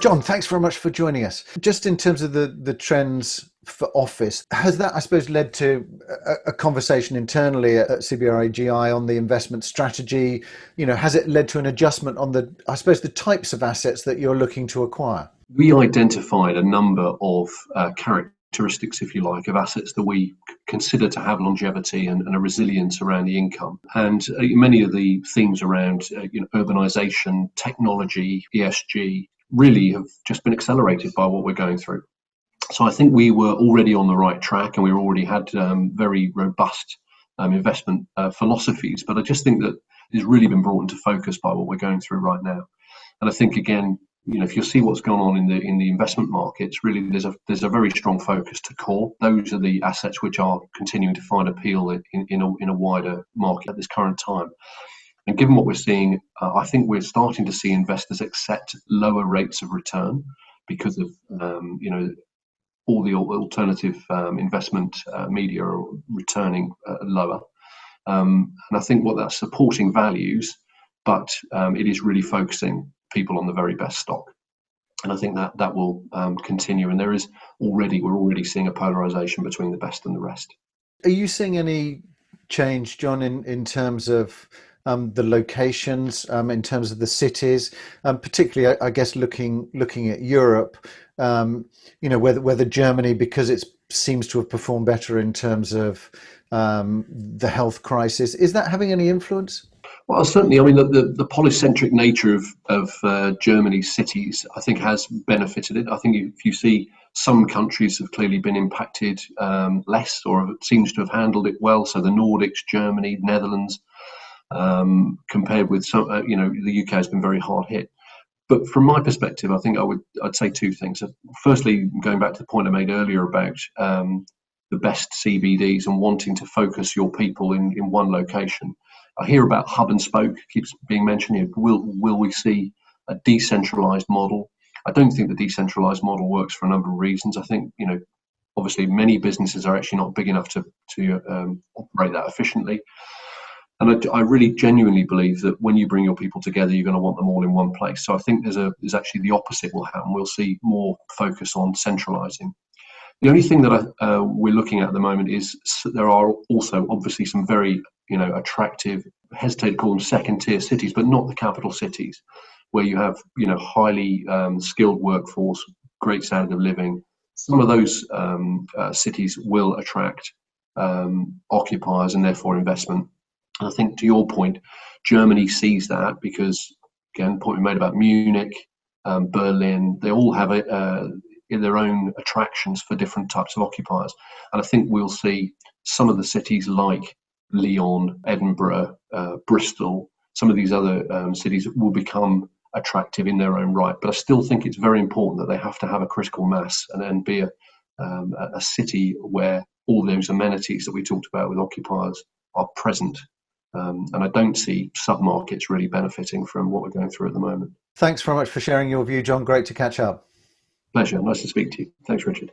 John, thanks very much for joining us. Just in terms of the trends for office, has that, I suppose, led to a conversation internally at CBRE GI on the investment strategy? Has it led to an adjustment on the types of assets that you're looking to acquire? We identified a number of characteristics, if you like, of assets that we consider to have longevity and a resilience around the income. And many of the themes around urbanisation, technology, ESG, really have just been accelerated by what we're going through. So I think we were already on the right track, and we already had very robust investment philosophies. But I just think that it's really been brought into focus by what we're going through right now. And I think, again, if you see what's going on in the investment markets, really there's a very strong focus to core. Those are the assets which are continuing to find appeal in a wider market at this current time. And given what we're seeing, I think we're starting to see investors accept lower rates of return because of all the alternative investment media are returning lower. And I think what that's supporting values, but it is really focusing people on the very best stock. And I think that will continue. And we're already seeing a polarization between the best and the rest. Are you seeing any change, John, in terms of the locations, in terms of the cities, particularly, I guess, looking at Europe, whether Germany, because it seems to have performed better in terms of the health crisis, is that having any influence? Well, certainly. I mean, the polycentric nature of Germany's cities, I think, has benefited it. I think if you see some countries have clearly been impacted less, or seems to have handled it well. So the Nordics, Germany, Netherlands, compared with some, the UK has been very hard hit. But from my perspective, I think I'd say two things. Firstly, going back to the point I made earlier about the best CBDs and wanting to focus your people in one location. I hear about hub and spoke keeps being mentioned here. Will we see a decentralized model? I don't think the decentralized model works for a number of reasons. I think, obviously many businesses are actually not big enough to operate that efficiently. And I really genuinely believe that when you bring your people together, you're going to want them all in one place. So I think there's actually the opposite will happen. We'll see more focus on centralizing. The only thing that we're looking at the moment is there are also obviously some very attractive, hesitate to call them second-tier cities, but not the capital cities, where you have highly skilled workforce, great standard of living. Some of those cities will attract occupiers and therefore investment. And I think, to your point, Germany sees that because, again, the point we made about Munich, Berlin, they all have their own attractions for different types of occupiers. And I think we'll see some of the cities like Lyon, Edinburgh, Bristol, some of these other cities will become attractive in their own right. But I still think it's very important that they have to have a critical mass and then be a city where all those amenities that we talked about with occupiers are present. And I don't see sub-markets really benefiting from what we're going through at the moment. Thanks very much for sharing your view, John. Great to catch up. Pleasure. Nice to speak to you. Thanks, Richard.